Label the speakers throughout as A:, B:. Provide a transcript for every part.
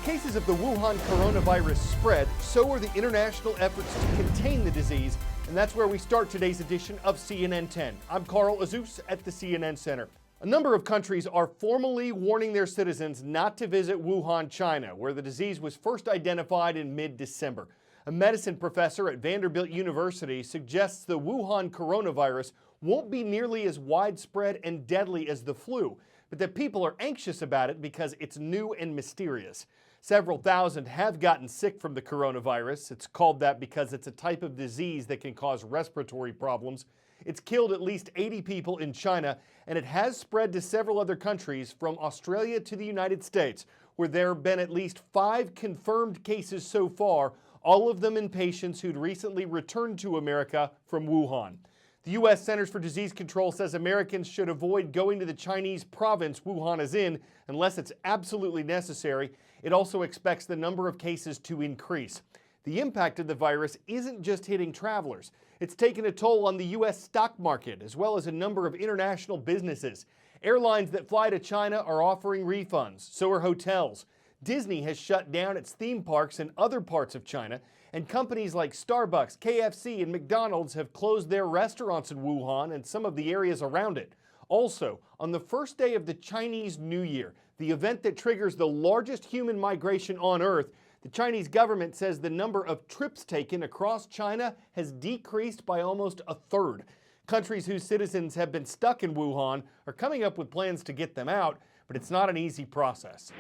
A: cases of the Wuhan coronavirus spread, so are the international efforts to contain the disease, and that's where we start today's edition of CNN 10. I'm Carl Azus at the CNN Center. A number of countries are formally warning their citizens not to visit Wuhan, China, where the disease was first identified in mid-December. A medicine professor at Vanderbilt University suggests the Wuhan coronavirus won't be nearly as widespread and deadly as the flu, but that people are anxious about it because it's new and mysterious. Several thousand have gotten sick from the coronavirus. It's called that because it's a type of disease that can cause respiratory problems. It's killed at least 80 people in China, and it has spread to several other countries, from Australia to the United States, where there have been at least 5 confirmed cases so far, all of them in patients who'd recently returned to America from Wuhan. The U.S. Centers for Disease Control says Americans should avoid going to the Chinese province Wuhan is in unless it's absolutely necessary. It also expects the number of cases to increase. The impact of the virus isn't just hitting travelers. It's taken a toll on the U.S. stock market, as well as a number of international businesses. Airlines that fly to China are offering refunds, so are hotels. Disney has shut down its theme parks in other parts of China, and companies like Starbucks, KFC, and McDonald's have closed their restaurants in Wuhan and some of the areas around it. Also, on the first day of the Chinese New Year, the event that triggers the largest human migration on Earth, the Chinese government says the number of trips taken across China has decreased by almost a third. Countries whose citizens have been stuck in Wuhan are coming up with plans to get them out, but it's not an easy process.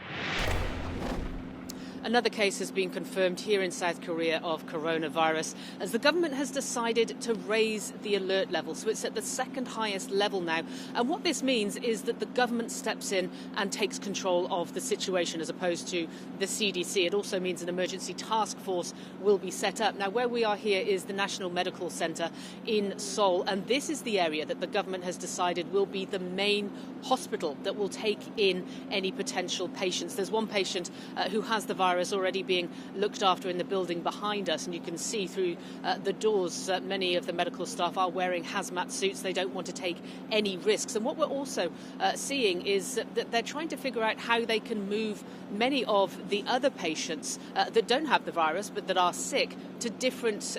B: Another case has been confirmed here in South Korea of coronavirus, as the government has decided to raise the alert level. So it's at the second highest level now. And what this means is that the government steps in and takes control of the situation as opposed to the CDC. It also means an emergency task force will be set up. Now, where we are here is the National Medical Center in Seoul. And this is the area that the government has decided will be the main hospital that will take in any potential patients. There's one patient who has the virus already being looked after in the building behind us, and you can see through the doors many of the medical staff are wearing hazmat suits. They don't want to take any risks. And what we're also seeing is that they're trying to figure out how they can move many of the other patients that don't have the virus but that are sick to different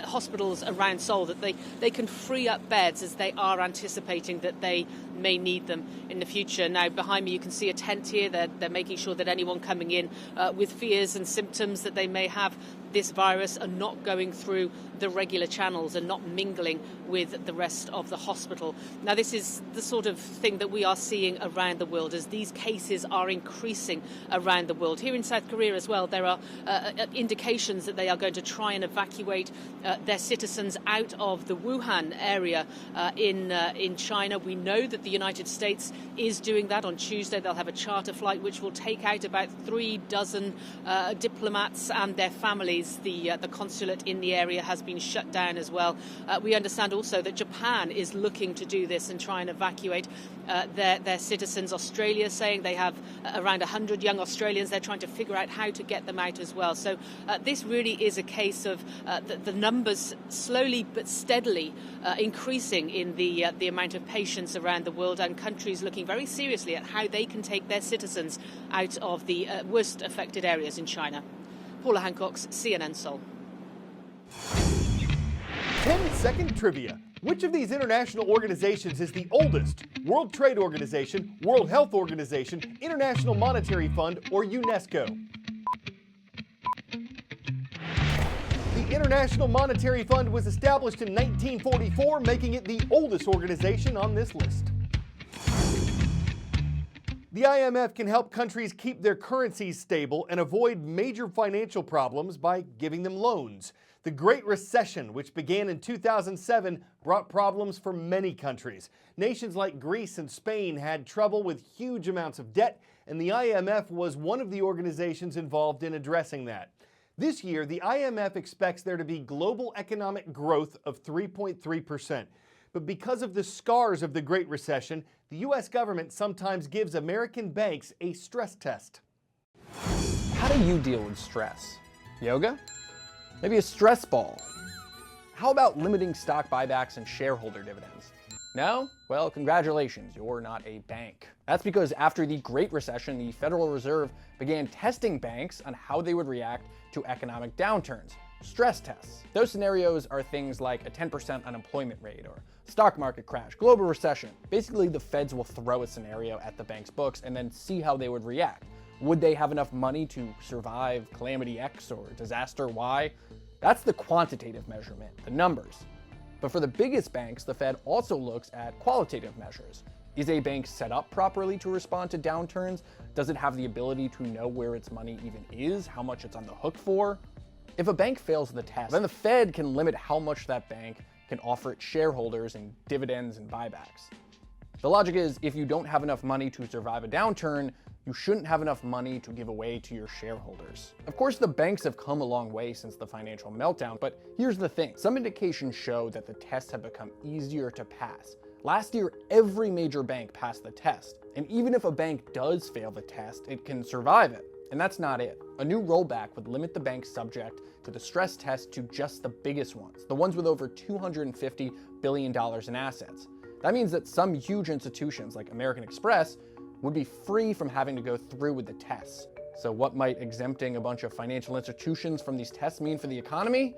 B: hospitals around Seoul, that they can free up beds as they are anticipating that they may need them in the future. Now, behind me you can see a tent here. They're making sure that anyone coming in with fears and symptoms that they may have this virus are not going through the regular channels and not mingling with the rest of the hospital. Now, this is the sort of thing that we are seeing around the world as these cases are increasing around the world. Here in South Korea as well, there are indications that they are going to try and evacuate their citizens out of the Wuhan area in China. We know that the United States is doing that. On Tuesday, they'll have a charter flight which will take out about 36 diplomats and their families. The consulate in the area has been shut down as well. We understand also that Japan is looking to do this and try and evacuate their citizens. Australia saying they have around 100 young Australians. They're trying to figure out how to get them out as well. So this really is a case of the numbers slowly but steadily increasing in the amount of patients around the world, and countries looking very seriously at how they can take their citizens out of the worst affected areas in China. Paula Hancock's CNN Seoul.
A: 10-second trivia. Which of these international organizations is the oldest? World Trade Organization, World Health Organization, International Monetary Fund, or UNESCO? The International Monetary Fund was established in 1944, making it the oldest organization on this list. The IMF can help countries keep their currencies stable and avoid major financial problems by giving them loans. The Great Recession, which began in 2007, brought problems for many countries. Nations like Greece and Spain had trouble with huge amounts of debt, and the IMF was one of the organizations involved in addressing that. This year, the IMF expects there to be global economic growth of 3.3%. But because of the scars of the Great Recession, the U.S. government sometimes gives American banks a stress test.
C: How do you deal with stress? Yoga? Maybe a stress ball? How about limiting stock buybacks and shareholder dividends? No? Well, congratulations, you're not a bank. That's because after the Great Recession, the Federal Reserve began testing banks on how they would react to economic downturns. Stress tests. Those scenarios are things like a 10% unemployment rate or stock market crash, global recession. Basically, the feds will throw a scenario at the bank's books and then see how they would react. Would they have enough money to survive calamity X or disaster Y? That's the quantitative measurement, the numbers. But for the biggest banks, the Fed also looks at qualitative measures. Is a bank set up properly to respond to downturns? Does it have the ability to know where its money even is, how much it's on the hook for? If a bank fails the test, then the Fed can limit how much that bank can offer its shareholders in dividends and buybacks. The logic is, if you don't have enough money to survive a downturn, you shouldn't have enough money to give away to your shareholders. Of course, the banks have come a long way since the financial meltdown, but here's the thing. Some indications show that the tests have become easier to pass. Last year, every major bank passed the test. And even if a bank does fail the test, it can survive it. And that's not it. A new rollback would limit the banks subject to the stress test to just the biggest ones, the ones with over $250 billion in assets. That means that some huge institutions like American Express would be free from having to go through with the tests. So what might exempting a bunch of financial institutions from these tests mean for the economy?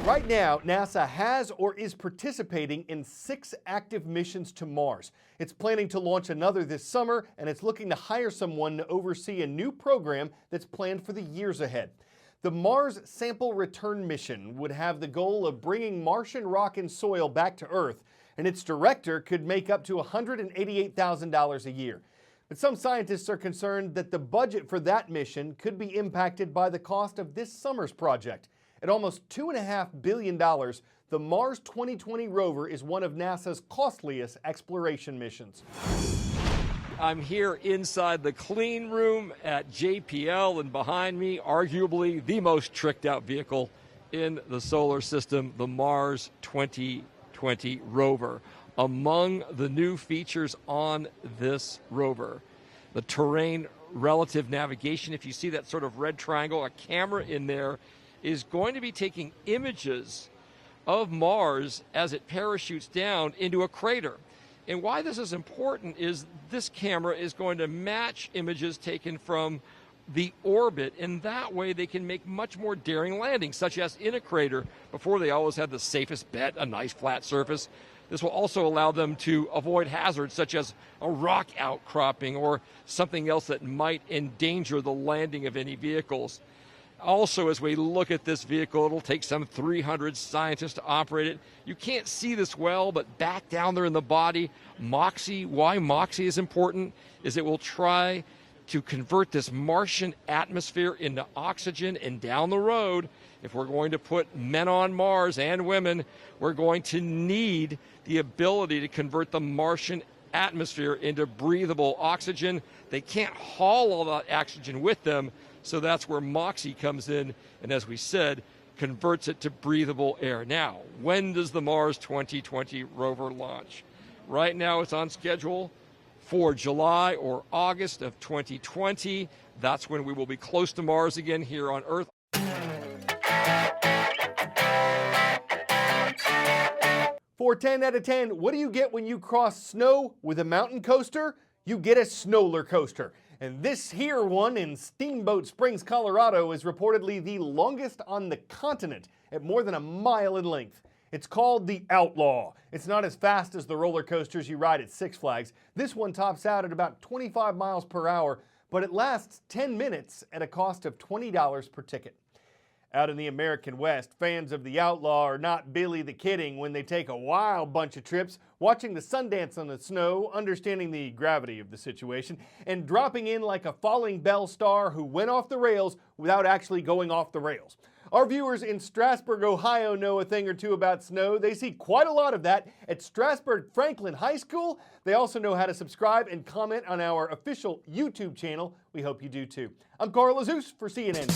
A: Right now, NASA has or is participating in 6 active missions to Mars. It's planning to launch another this summer, and it's looking to hire someone to oversee a new program that's planned for the years ahead. The Mars Sample Return Mission would have the goal of bringing Martian rock and soil back to Earth, and its director could make up to $188,000 a year. But some scientists are concerned that the budget for that mission could be impacted by the cost of this summer's project. At almost $2.5 billion, the Mars 2020 rover is one of NASA's costliest exploration missions.
D: I'm here inside the clean room at JPL, and behind me, arguably the most tricked out vehicle in the solar system, the Mars 2020 rover. Among the new features on this rover, the terrain relative navigation. If you see that sort of red triangle, a camera in there is going to be taking images of Mars as it parachutes down into a crater. And why this is important is this camera is going to match images taken from the orbit, and that way they can make much more daring landings, such as in a crater. Before, they always had the safest bet, a nice flat surface. This will also allow them to avoid hazards such as a rock outcropping or something else that might endanger the landing of any vehicles. Also, as we look at this vehicle, it'll take some 300 scientists to operate it. You can't see this well, but back down there in the body, MOXIE, why MOXIE is important is it will try to convert this Martian atmosphere into oxygen, and down the road, if we're going to put men on Mars and women, we're going to need the ability to convert the Martian atmosphere into breathable oxygen. They can't haul all that oxygen with them, so that's where MOXIE comes in, and as we said, converts it to breathable air. Now, when does the Mars 2020 rover launch? Right now it's on schedule for July or August of 2020. That's when we will be close to Mars again here on Earth.
A: For 10 out of 10, what do you get when you cross snow with a mountain coaster? You get a snowler coaster. And this here one in Steamboat Springs, Colorado is reportedly the longest on the continent at more than a mile in length. It's called the Outlaw. It's not as fast as the roller coasters you ride at Six Flags. This one tops out at about 25 miles per hour, but it lasts 10 minutes at a cost of $20 per ticket. Out in the American West, fans of the Outlaw are not Billy the Kidding when they take a wild bunch of trips, watching the sun dance on the snow, understanding the gravity of the situation, and dropping in like a falling bell star who went off the rails without actually going off the rails. Our viewers in Strasburg, Ohio know a thing or two about snow. They see quite a lot of that at Strasburg Franklin High School. They also know how to subscribe and comment on our official YouTube channel. We hope you do too. I'm Carl Azus for CNN.